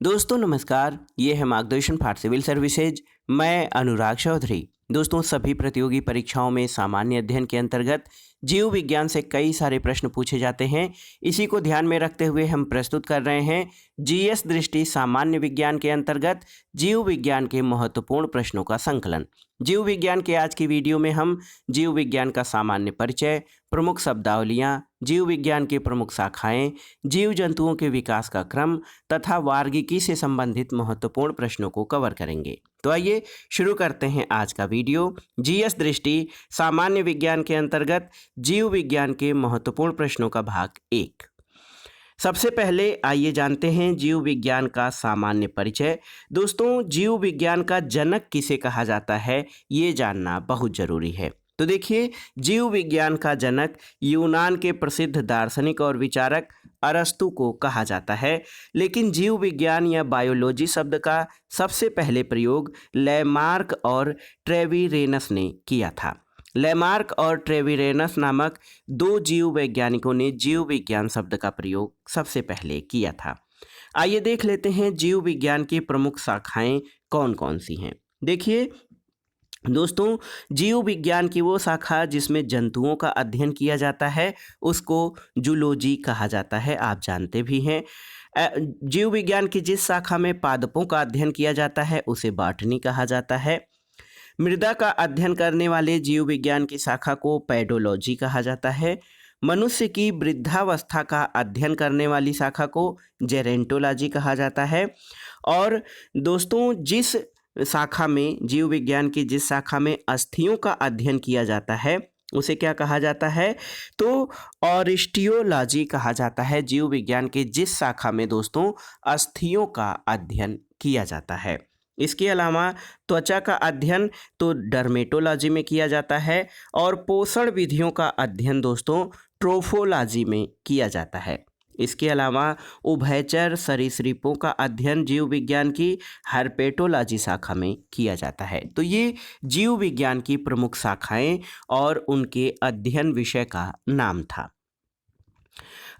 दोस्तों नमस्कार, ये है मार्गदर्शन फॉर सिविल सर्विसेज। मैं अनुराग चौधरी। दोस्तों सभी प्रतियोगी परीक्षाओं में सामान्य अध्ययन के अंतर्गत जीव विज्ञान से कई सारे प्रश्न पूछे जाते हैं। इसी को ध्यान में रखते हुए हम प्रस्तुत कर रहे हैं जीएस दृष्टि सामान्य विज्ञान के अंतर्गत जीव विज्ञान के महत्वपूर्ण प्रश्नों का संकलन। जीव विज्ञान के आज की वीडियो में हम जीव विज्ञान का सामान्य परिचय, प्रमुख शब्दावलियाँ, जीव विज्ञान की प्रमुख शाखाएं, जीव जंतुओं के विकास का क्रम तथा वार्गिकी से संबंधित महत्वपूर्ण प्रश्नों को कवर करेंगे। तो आइए शुरू करते हैं आज का वीडियो। जीएस दृष्टि सामान्य विज्ञान के अंतर्गत जीव विज्ञान के महत्वपूर्ण प्रश्नों का भाग 1। सबसे पहले आइए जानते हैं जीव विज्ञान का सामान्य परिचय। दोस्तों जीव विज्ञान का जनक किसे कहा जाता है, ये जानना बहुत जरूरी है। तो देखिए, जीव विज्ञान का जनक यूनान के प्रसिद्ध दार्शनिक और विचारक अरस्तु को कहा जाता है। लेकिन जीव विज्ञान या बायोलॉजी शब्द का सबसे पहले प्रयोग लैमार्क और ट्रेविरेनस ने किया था। लैमार्क और ट्रेविरेनस नामक दो जीव वैज्ञानिकों ने जीव विज्ञान शब्द का प्रयोग सबसे पहले किया था। आइए देख लेते हैं जीव विज्ञान की प्रमुख शाखाएं कौन कौन सी हैं। देखिए दोस्तों, जीव विज्ञान की वो शाखा जिसमें जंतुओं का अध्ययन किया जाता है उसको जूलॉजी कहा जाता है, आप जानते भी हैं। जीव विज्ञान की जिस शाखा में पादपों का अध्ययन किया जाता है उसे बॉटनी कहा जाता है। मृदा का अध्ययन करने वाले जीव विज्ञान की शाखा को पेडोलॉजी कहा जाता है। मनुष्य की वृद्धावस्था का अध्ययन करने वाली शाखा को जेरेंटोलॉजी कहा जाता है। और दोस्तों जिस शाखा में जीव विज्ञान की जिस शाखा में अस्थियों का अध्ययन किया जाता है उसे क्या कहा जाता है, तो ऑरिस्टियोलॉजी कहा जाता है। जीव विज्ञान के जिस शाखा में दोस्तों अस्थियों का अध्ययन किया जाता है। इसके अलावा त्वचा का अध्ययन तो डर्मेटोलॉजी में किया जाता है और पोषण विधियों का अध्ययन दोस्तों ट्रोफोलॉजी में किया जाता है। इसके अलावा उभयचर सरीसृपों का अध्ययन जीव विज्ञान की हर्पेटोलॉजी शाखा में किया जाता है। तो ये जीव विज्ञान की प्रमुख शाखाएं और उनके अध्ययन विषय का नाम था।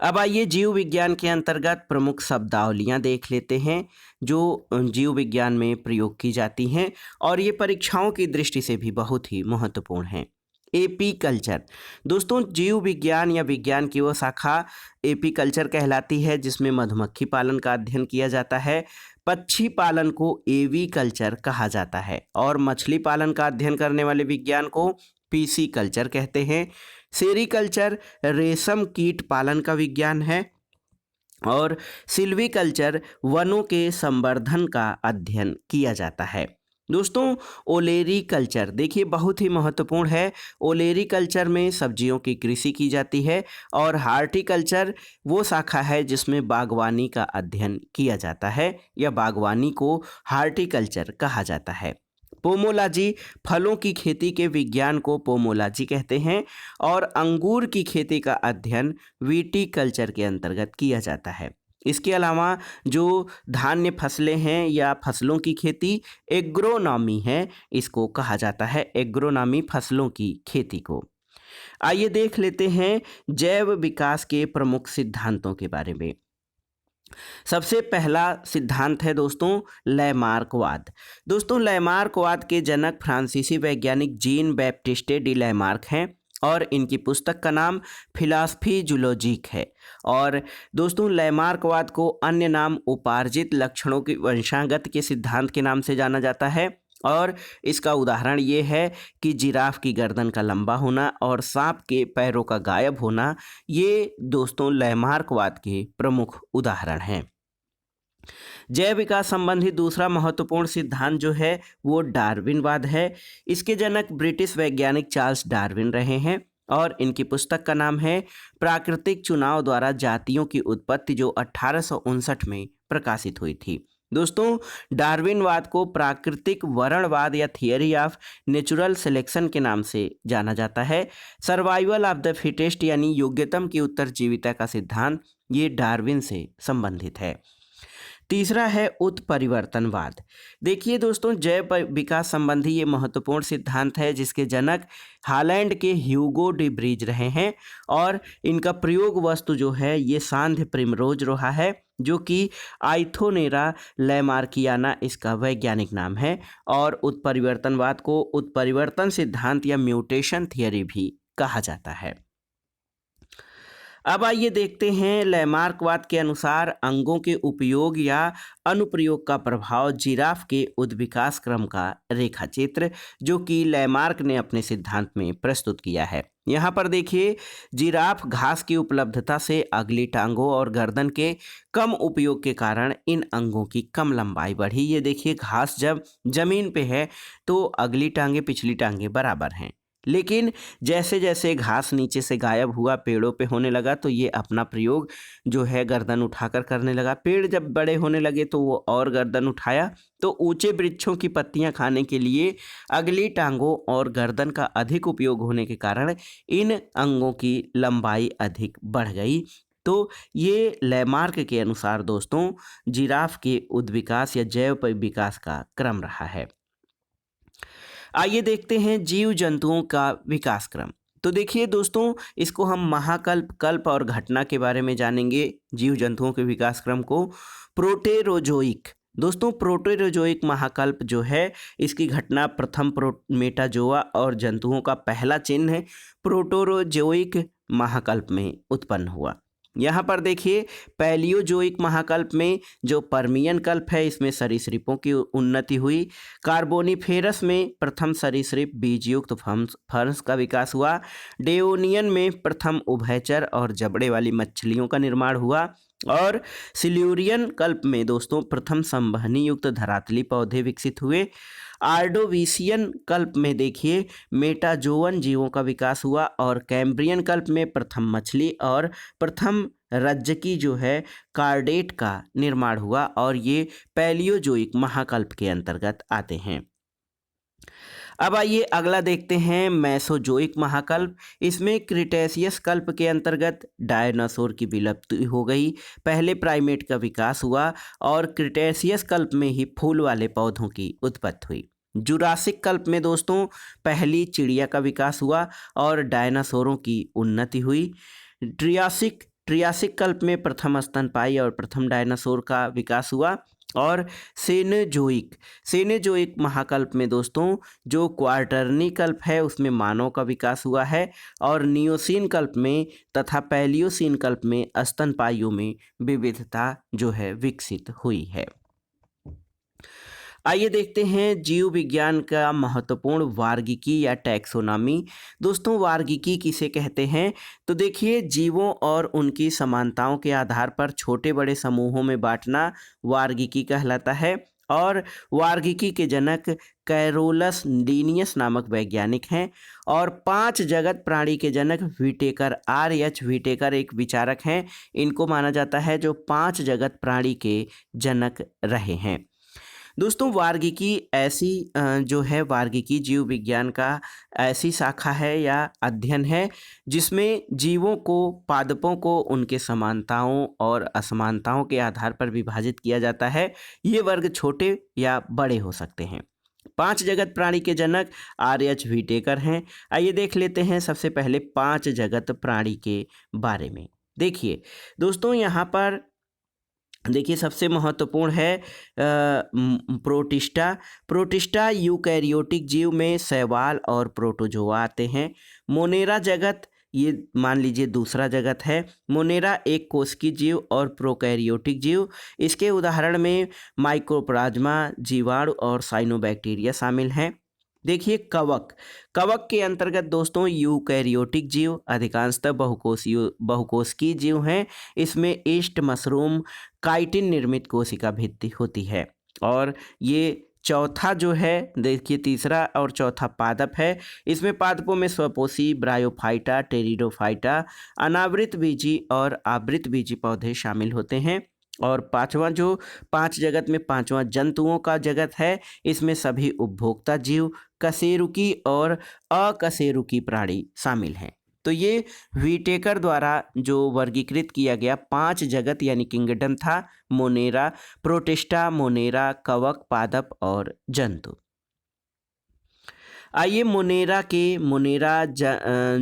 अब आइए जीव विज्ञान के अंतर्गत प्रमुख शब्दावलियां देख लेते हैं जो जीव विज्ञान में प्रयोग की जाती हैं और ये परीक्षाओं की दृष्टि से भी बहुत ही महत्वपूर्ण हैं। एपी कल्चर, दोस्तों जीव विज्ञान या विज्ञान की वो शाखा एपी कल्चर कहलाती है जिसमें मधुमक्खी पालन का अध्ययन किया जाता है। पक्षी पालन को एवी कल्चर कहा जाता है और मछली पालन का अध्ययन करने वाले विज्ञान को पीसी कल्चर कहते हैं। सेरीकल्चर रेशम कीट पालन का विज्ञान है और सिल्वीकल्चर वनों के संवर्धन का अध्ययन किया जाता है। दोस्तों ओलेरी कल्चर देखिए बहुत ही महत्वपूर्ण है। ओलेरी कल्चर में सब्जियों की कृषि की जाती है और हार्टिकल्चर वो शाखा है जिसमें बागवानी का अध्ययन किया जाता है या बागवानी को हार्टिकल्चर कहा जाता है। पोमोलॉजी फलों की खेती के विज्ञान को पोमोलॉजी कहते हैं और अंगूर की खेती का अध्ययन विटीकल्चर के अंतर्गत किया जाता है। इसके अलावा जो धान्य फसलें हैं या फसलों की खेती एग्रोनॉमी है, इसको कहा जाता है एग्रोनॉमी फसलों की खेती को। आइए देख लेते हैं जैव विकास के प्रमुख सिद्धांतों के बारे में। सबसे पहला सिद्धांत है दोस्तों लैमार्कवाद। दोस्तों लैमार्कवाद के जनक फ्रांसीसी वैज्ञानिक जीन बैप्टिस्टे डी लैमार्क हैं और इनकी पुस्तक का नाम फिलॉसफी जूलॉजिक है। और दोस्तों लैमार्कवाद को अन्य नाम उपार्जित लक्षणों की वंशागत के सिद्धांत के नाम से जाना जाता है और इसका उदाहरण ये है कि जिराफ की गर्दन का लंबा होना और सांप के पैरों का गायब होना, ये दोस्तों लैमार्कवाद के प्रमुख उदाहरण हैं। जैव विकास संबंधी दूसरा महत्वपूर्ण सिद्धांत जो है वो डार्विनवाद है। इसके जनक ब्रिटिश वैज्ञानिक चार्ल्स डार्विन रहे हैं और इनकी पुस्तक का नाम है प्राकृतिक चुनाव द्वारा जातियों की उत्पत्ति, जो 1859 में प्रकाशित हुई थी। दोस्तों डार्विनवाद को प्राकृतिक वर्णवाद या थियरी ऑफ नेचुरल सिलेक्शन के नाम से जाना जाता है। सर्वाइवल ऑफ द फिटेस्ट यानी योग्यतम की उत्तरजीविता का सिद्धांत ये डार्विन से संबंधित है। तीसरा है उत्परिवर्तनवाद। देखिए दोस्तों, विकास संबंधी ये महत्वपूर्ण सिद्धांत है जिसके जनक हालैंड के ह्यूगो डी ब्रीज रहे हैं और इनका प्रयोग वस्तु जो है ये सांध्य प्रिमरोज रोहा है, जो कि आइथोनेरा लैमार्कियाना इसका वैज्ञानिक नाम है। और उत्परिवर्तनवाद को उत्परिवर्तन सिद्धांत या म्यूटेशन थियरी भी कहा जाता है। अब आइए देखते हैं, लैमार्कवाद के अनुसार अंगों के उपयोग या अनुप्रयोग का प्रभाव जिराफ के उद्विकास क्रम का रेखा चित्र, जो कि लैमार्क ने अपने सिद्धांत में प्रस्तुत किया है। यहाँ पर देखिए, जिराफ घास की उपलब्धता से अगली टांगों और गर्दन के कम उपयोग के कारण इन अंगों की कम लंबाई बढ़ी। ये देखिए, घास जब जमीन पे है तो अगली टांगे पिछली टांगे बराबर हैं, लेकिन जैसे जैसे घास नीचे से गायब हुआ, पेड़ों पे होने लगा, तो ये अपना प्रयोग जो है गर्दन उठाकर करने लगा। पेड़ जब बड़े होने लगे तो वो और गर्दन उठाया, तो ऊंचे वृक्षों की पत्तियां खाने के लिए अगली टांगों और गर्दन का अधिक उपयोग होने के कारण इन अंगों की लंबाई अधिक बढ़ गई। तो ये लैमार्क के अनुसार दोस्तों जिराफ के उद्विकास या जैव विकास का क्रम रहा है। आइए देखते हैं जीव जंतुओं का विकास क्रम। तो देखिए दोस्तों, इसको हम महाकल्प, कल्प और घटना के बारे में जानेंगे। जीव जंतुओं के विकास क्रम को प्रोटेरोजोइक, दोस्तों प्रोटेरोजोइक महाकल्प जो है इसकी घटना प्रथम मेटाजोआ और जंतुओं का पहला चिन्ह है प्रोटोरोजोइक महाकल्प में उत्पन्न हुआ। यहाँ पर देखिए, पैलियोजोइक महाकल्प में जो पर्मियन कल्प है इसमें सरीसृपों की उन्नति हुई। कार्बोनिफेरस में प्रथम सरीसृप बीजयुक्त फर्न्स का विकास हुआ। डेओनियन में प्रथम उभयचर और जबड़े वाली मछलियों का निर्माण हुआ। और सिल्यूरियन कल्प में दोस्तों प्रथम संवहनी युक्त धरातली पौधे विकसित हुए। आर्डोविशियन कल्प में देखिए मेटाजोवन जीवों का विकास हुआ। और कैम्ब्रियन कल्प में प्रथम मछली और प्रथम रज्जकी जो है कार्डेट का निर्माण हुआ, और ये पैलियोजोइक महाकल्प के अंतर्गत आते हैं। अब आइए अगला देखते हैं, मेसोजोइक महाकल्प। इसमें क्रिटेशियस कल्प के अंतर्गत डायनासोर की विलुप्ति हो गई, पहले प्राइमेट का विकास हुआ और क्रिटेशियस कल्प में ही फूल वाले पौधों की उत्पत्ति हुई। जुरासिक कल्प में दोस्तों पहली चिड़िया का विकास हुआ और डायनासोरों की उन्नति हुई। ट्रियासिक कल्प में प्रथम स्तनपायी और प्रथम डायनासोर का विकास हुआ। और सेनेजोइक महाकल्प में दोस्तों जो क्वार्टरनी कल्प है उसमें मानव का विकास हुआ है। और नियोसीन कल्प में तथा पैलियोसीन कल्प में स्तनपायियों में विविधता जो है विकसित हुई है। आइए देखते हैं जीव विज्ञान का महत्वपूर्ण वार्गिकी या टैक्सोनॉमी। दोस्तों वार्गिकी किसे कहते हैं? तो देखिए, जीवों और उनकी समानताओं के आधार पर छोटे बड़े समूहों में बांटना वार्गिकी कहलाता है। और वार्गिकी के जनक कैरोलस लीनियस नामक वैज्ञानिक हैं। और 5 जगत प्राणी के जनक व्हिटेकर, R.H. व्हिटेकर एक विचारक हैं। इनको माना जाता है जो 5 जगत प्राणी के जनक रहे हैं। दोस्तों वार्गिकी ऐसी जो है वार्गिकी जीव विज्ञान का ऐसी शाखा है या अध्ययन है जिसमें जीवों को, पादपों को उनके समानताओं और असमानताओं के आधार पर विभाजित किया जाता है। ये वर्ग छोटे या बड़े हो सकते हैं। 5 जगत प्राणी के जनक R.H. व्हिटेकर हैं। आइए देख लेते हैं सबसे पहले 5 जगत प्राणी के बारे में। देखिए दोस्तों, यहाँ पर देखिए सबसे महत्वपूर्ण है प्रोटिस्टा यूकैरियोटिक जीव में शैवाल और प्रोटोजोआ आते हैं। मोनेरा जगत, ये मान लीजिए दूसरा जगत है। मोनेरा एक कोशिकीय जीव और प्रोकैरियोटिक जीव। इसके उदाहरण में माइकोप्लाज्मा, जीवाणु और साइनोबैक्टीरिया शामिल हैं। देखिए कवक के अंतर्गत दोस्तों यूकैरियोटिक जीव अधिकांशतः बहुकोशिकीय जीव हैं। इसमें ईस्ट, मशरूम, काइटिन निर्मित कोशिका भित्ति होती है। और ये चौथा जो है देखिए, तीसरा और चौथा पादप है। इसमें पादपों में स्वपोषी, ब्रायोफाइटा, टेरिडोफाइटा, अनावृत बीजी और आवृत बीजी पौधे शामिल होते हैं। और पांचवा जो 5 जगत में पांचवा जंतुओं का जगत है, इसमें सभी उपभोक्ता जीव, कशेरुकी और अकशेरुकी प्राणी शामिल हैं। तो ये व्हीटेकर द्वारा जो वर्गीकृत किया गया 5 जगत यानी किंगडम था, मोनेरा, प्रोटिस्टा, मोनेरा, कवक, पादप और जंतु। आइए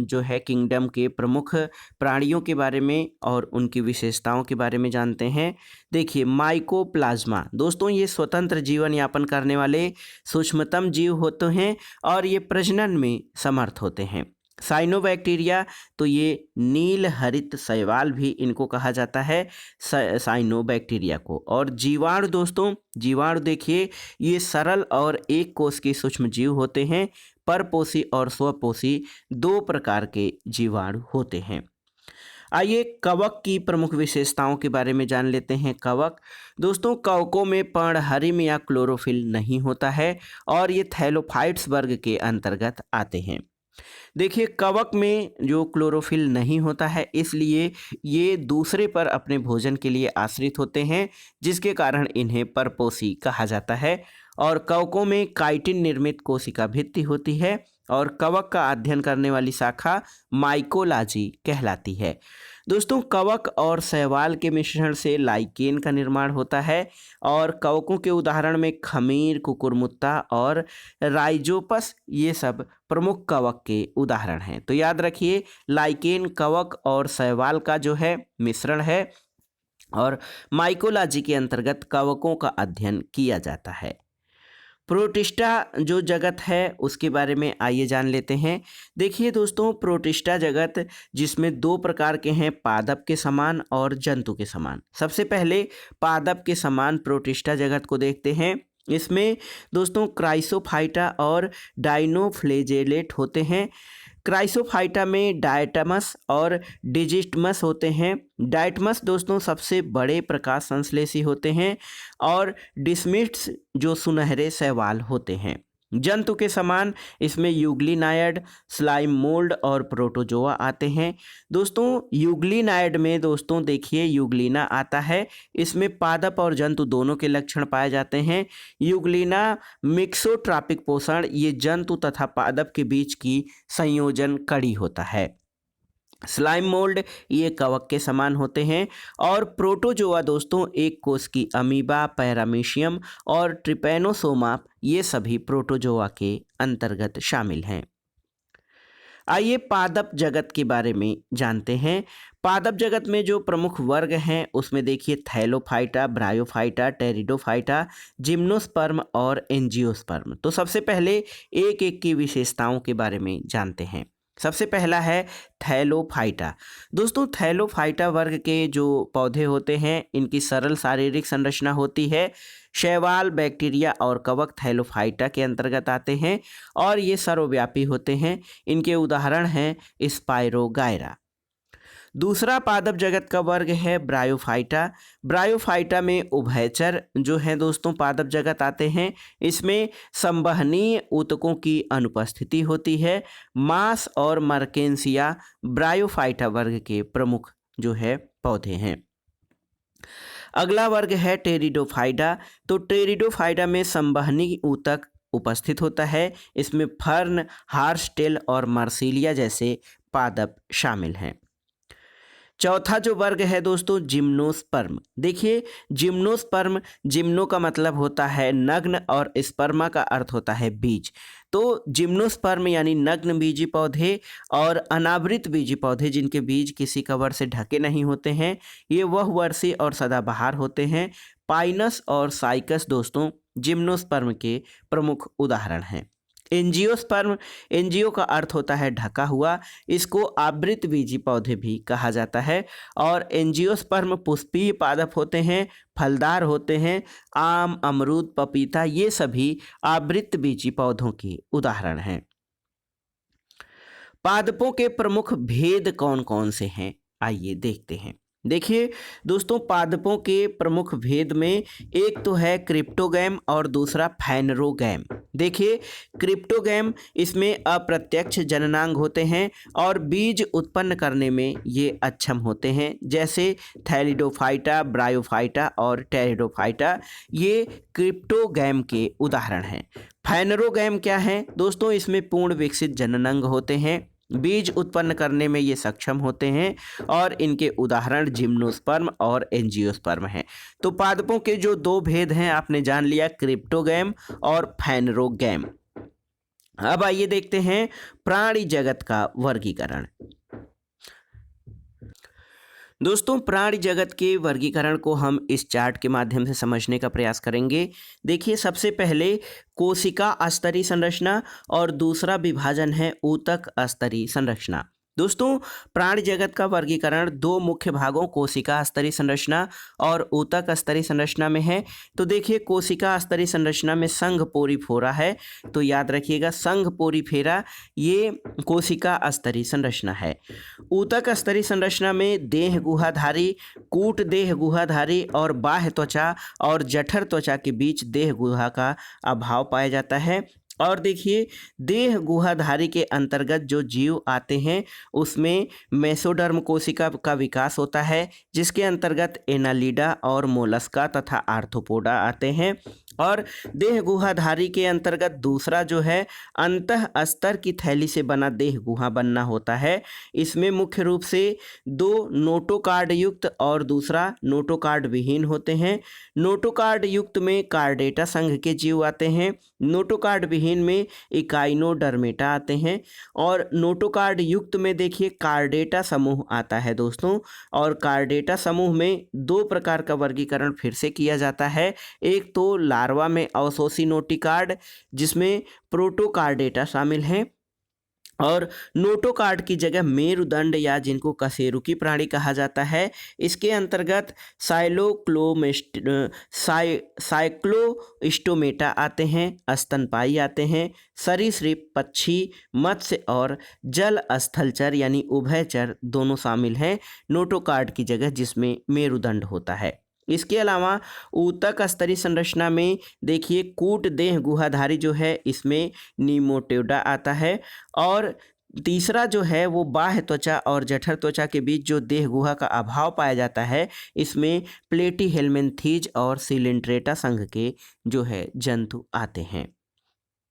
जो है किंगडम के प्रमुख प्राणियों के बारे में और उनकी विशेषताओं के बारे में जानते हैं। देखिए, माइकोप्लाज्मा दोस्तों, ये स्वतंत्र जीवन यापन करने वाले सूक्ष्मतम जीव होते हैं और ये प्रजनन में समर्थ होते हैं। साइनोबैक्टीरिया, तो ये नील हरित शैवाल भी इनको कहा जाता है, साइनोबैक्टीरिया को। और जीवाणु दोस्तों, जीवाणु देखिए ये सरल और एक कोष के सूक्ष्म जीव होते हैं। परपोषी और स्वपोषी 2 प्रकार के जीवाणु होते हैं। आइए कवक की प्रमुख विशेषताओं के बारे में जान लेते हैं। कवक दोस्तों, कवकों में पर्णहरिम या क्लोरोफिल नहीं होता है और ये थैलोफाइट्स वर्ग के अंतर्गत आते हैं। देखिए, कवक में जो क्लोरोफिल नहीं होता है, इसलिए ये दूसरे पर अपने भोजन के लिए आश्रित होते हैं, जिसके कारण इन्हें परपोषी कहा जाता है। और कवकों में काइटिन निर्मित कोशिका भित्ति होती है और कवक का अध्ययन करने वाली शाखा माइकोलॉजी कहलाती है। दोस्तों, कवक और शैवाल के मिश्रण से लाइकेन का निर्माण होता है और कवकों के उदाहरण में खमीर, कुकुरमुत्ता और राइजोपस, ये सब प्रमुख कवक के उदाहरण हैं। तो याद रखिए, लाइकेन कवक और शैवाल का जो है मिश्रण है और माइकोलॉजी के अंतर्गत कवकों का अध्ययन किया जाता है। प्रोटिस्टा जो जगत है उसके बारे में आइए जान लेते हैं। देखिए दोस्तों, प्रोटिस्टा जगत जिसमें 2 प्रकार के हैं, पादप के समान और जंतु के समान। सबसे पहले पादप के समान प्रोटिस्टा जगत को देखते हैं। इसमें दोस्तों क्राइसोफाइटा और डाइनोफ्लेजेलेट होते हैं। क्राइसोफाइटा में डायटमस और डिजिटमस होते हैं। डायटमस दोस्तों सबसे बड़े प्रकाश संश्लेषी होते हैं और डिस्मिट्स जो सुनहरे शैवाल होते हैं। जंतु के समान इसमें यूग्लिनाइड, स्लाइम मोल्ड और प्रोटोजोआ आते हैं। दोस्तों यूग्लिनाइड में दोस्तों देखिए यूग्लिना आता है, इसमें पादप और जंतु दोनों के लक्षण पाए जाते हैं। यूग्लिना मिक्सोट्रॉपिक पोषण, ये जंतु तथा पादप के बीच की संयोजन कड़ी होता है। स्लाइम मोल्ड ये कवक के समान होते हैं और प्रोटोजोआ दोस्तों एक कोष की अमीबा, पैरामीशियम और ट्रिपैनोसोमा, ये सभी प्रोटोजोआ के अंतर्गत शामिल हैं। आइए पादप जगत के बारे में जानते हैं। पादप जगत में जो प्रमुख वर्ग हैं उसमें देखिए थैलोफाइटा, ब्रायोफाइटा, टेरिडोफाइटा, जिम्नोस्पर्म और एंजियोस्पर्म। तो सबसे पहले एक एक की विशेषताओं के बारे में जानते हैं। सबसे पहला है थैलोफाइटा। दोस्तों थैलोफाइटा वर्ग के जो पौधे होते हैं इनकी सरल शारीरिक संरचना होती है। शैवाल, बैक्टीरिया और कवक थैलोफाइटा के अंतर्गत आते हैं और ये सर्वव्यापी होते हैं। इनके उदाहरण हैं स्पाइरोगायरा। दूसरा पादप जगत का वर्ग है ब्रायोफाइटा। ब्रायोफाइटा में उभयचर जो है दोस्तों पादप जगत आते हैं। इसमें संवहनीय ऊतकों की अनुपस्थिति होती है। मास और मर्केंसिया ब्रायोफाइटा वर्ग के प्रमुख जो है पौधे हैं। अगला वर्ग है टेरिडोफाइटा। तो टेरिडोफाइटा में संवहनी ऊतक उपस्थित होता है। इसमें फर्न, हार्सटेल और मार्सिलिया जैसे पादप शामिल हैं। चौथा जो वर्ग है दोस्तों जिम्नोस्पर्म। देखिए जिम्नोस्पर्म, जिम्नो का मतलब होता है नग्न और स्पर्मा का अर्थ होता है बीज। तो जिम्नोस्पर्म यानी नग्न बीजी पौधे और अनावृत बीजी पौधे जिनके बीज किसी कवर से ढके नहीं होते हैं, ये बहुवर्षीय और सदाबहार होते हैं। पाइनस और साइकस दोस्तों जिम्नोस्पर्म के प्रमुख उदाहरण हैं। एंजियोस्पर्म, एंजियो का अर्थ होता है ढका हुआ, इसको आवृत बीजी पौधे भी कहा जाता है। और एंजियोस्पर्म पुष्पीय पादप होते हैं, फलदार होते हैं। आम, अमरूद, पपीता ये सभी आवृत बीजी पौधों के उदाहरण हैं। पादपों के प्रमुख भेद कौन कौन से हैं, आइए देखते हैं। देखिए दोस्तों पादपों के प्रमुख भेद में एक तो है क्रिप्टोगैम और दूसरा फैनरोगैम। देखिए क्रिप्टोगैम इसमें अप्रत्यक्ष जननांग होते हैं और बीज उत्पन्न करने में ये अक्षम होते हैं, जैसे थैलिडोफाइटा, ब्रायोफाइटा और टेरिडोफाइटा ये क्रिप्टोगैम के उदाहरण हैं। फैनरोगैम क्या है दोस्तों, इसमें पूर्ण विकसित जननांग होते हैं। बीज उत्पन्न करने में ये सक्षम होते हैं और इनके उदाहरण जिम्नोस्पर्म और एंजियोस्पर्म हैं। तो पादपों के जो दो भेद हैं आपने जान लिया, क्रिप्टोगैम और फेनरोगैम। अब आइए देखते हैं प्राणी जगत का वर्गीकरण। दोस्तों, प्राणी जगत के वर्गीकरण को हम इस चार्ट के माध्यम से समझने का प्रयास करेंगे। देखिए, सबसे पहले कोशिका स्तरीय संरचना और दूसरा विभाजन है ऊतक स्तरीय संरचना। दोस्तों, प्राणी जगत का वर्गीकरण दो मुख्य भागों कोशिका स्तरीय संरचना और ऊतक स्तरीय संरचना में है। तो देखिए, कोशिका स्तरीय संरचना में संघ पोरीफोरा है, तो याद रखिएगा संघ पोरीफेरा ये कोशिका स्तरीय संरचना है। ऊतक स्तरीय संरचना में देह गुहाधारी, कूट देह गुहाधारी और बाह्य त्वचा और जठर त्वचा के बीच देह गुहा का अभाव पाया जाता है। और देखिए, देह गुहाधारी के अंतर्गत जो जीव आते हैं उसमें मेसोडर्म कोशिका का विकास होता है, जिसके अंतर्गत एनालिडा और मोलस्का तथा आर्थ्रोपोडा आते हैं। और देह गुहाधारी के अंतर्गत दूसरा जो है अंतः अस्तर की थैली से बना देह गुहा बनना होता है। इसमें मुख्य रूप से दो नोटोकार्ड युक्त और दूसरा नोटोकार्ड विहीन होते हैं। नोटोकार्ड युक्त में कार्डेटा संघ के जीव आते हैं, नोटोकार्ड विहीन में इकाइनोडर्मेटा आते हैं। और नोटोकार्ड युक्त में देखिए कार्डेटा समूह आता है दोस्तों। और कार्डेटा समूह में दो प्रकार का वर्गीकरण फिर से किया जाता है। एक तो लार्वा में अवशोषी नोटिकार्ड जिसमें प्रोटोकार्डेटा शामिल हैं, और नोटोकार्ड की जगह मेरुदंड या जिनको कशेरुकी प्राणी कहा जाता है, इसके अंतर्गत साइक्लोस्टोमेटा आते हैं, स्तनपायी आते हैं, सरीसृप, पक्षी, मत्स्य और जल स्थलचर यानी उभयचर दोनों शामिल हैं नोटोकार्ड की जगह, जिसमें मेरुदंड होता है। इसके अलावा ऊतक स्तरीय संरचना में देखिए कूट देह गुहाधारी जो है इसमें निमोटेडा आता है। और तीसरा जो है वो बाह्य त्वचा और जठर त्वचा के बीच जो देह गुहा का अभाव पाया जाता है, इसमें प्लेटीहेल्मिन्थीज और सिलिंड्रेटा संघ के जो है जंतु आते हैं।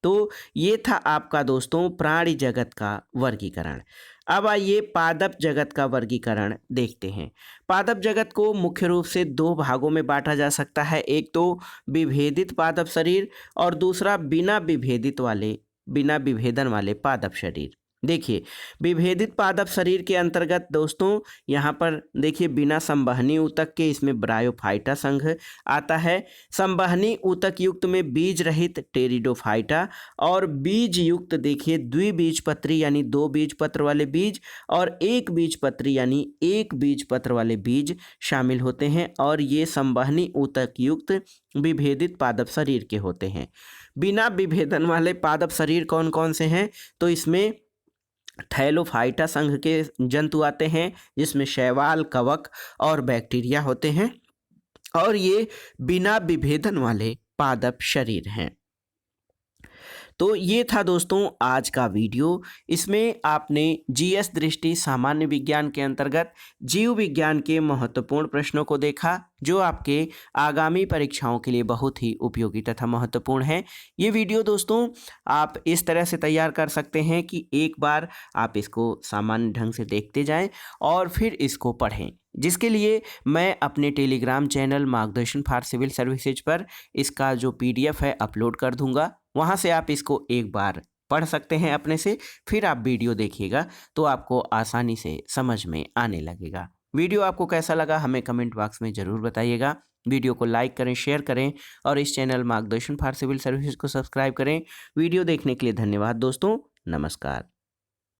तो ये था आपका दोस्तों प्राणी जगत का वर्गीकरण। अब आइए पादप जगत का वर्गीकरण देखते हैं। पादप जगत को मुख्य रूप से दो भागों में बांटा जा सकता है। एक तो विभेदित पादप शरीर और दूसरा बिना विभेदन वाले पादप शरीर। देखिए, विभेदित पादप शरीर के अंतर्गत दोस्तों यहाँ पर देखिए बिना संवहनी ऊतक के इसमें ब्रायोफाइटा संघ आता है। संवहनी ऊतक युक्त में बीज रहित टेरिडोफाइटा और बीज युक्त देखिए द्विबीजपत्री यानी दो बीज पत्र वाले बीज और एक बीजपत्री यानी एक बीज पत्र वाले बीज शामिल होते हैं। और ये संवहनी ऊतक युक्त विभेदित पादप शरीर के होते हैं। बिना विभेदन वाले पादप शरीर कौन कौन से हैं? तो इसमें थैलोफाइटा संघ के जंतु आते हैं, जिसमें शैवाल, कवक और बैक्टीरिया होते हैं। और ये बिना विभेदन वाले पादप शरीर हैं। तो ये था दोस्तों आज का वीडियो। इसमें आपने जीएस दृष्टि सामान्य विज्ञान के अंतर्गत जीव विज्ञान के महत्वपूर्ण प्रश्नों को देखा, जो आपके आगामी परीक्षाओं के लिए बहुत ही उपयोगी तथा महत्वपूर्ण है। ये वीडियो दोस्तों आप इस तरह से तैयार कर सकते हैं कि एक बार आप इसको सामान्य ढंग से देखते जाएं और फिर इसको पढ़ें, जिसके लिए मैं अपने टेलीग्राम चैनल मार्गदर्शन फॉर सिविल सर्विसेज पर इसका जो PDF है अपलोड कर दूंगा। वहाँ से आप इसको एक बार पढ़ सकते हैं अपने से, फिर आप वीडियो देखिएगा तो आपको आसानी से समझ में आने लगेगा। वीडियो आपको कैसा लगा हमें कमेंट बॉक्स में ज़रूर बताइएगा। वीडियो को लाइक करें, शेयर करें और इस चैनल मार्गदर्शन फॉर सिविल सर्विसेज को सब्सक्राइब करें। वीडियो देखने के लिए धन्यवाद दोस्तों। नमस्कार।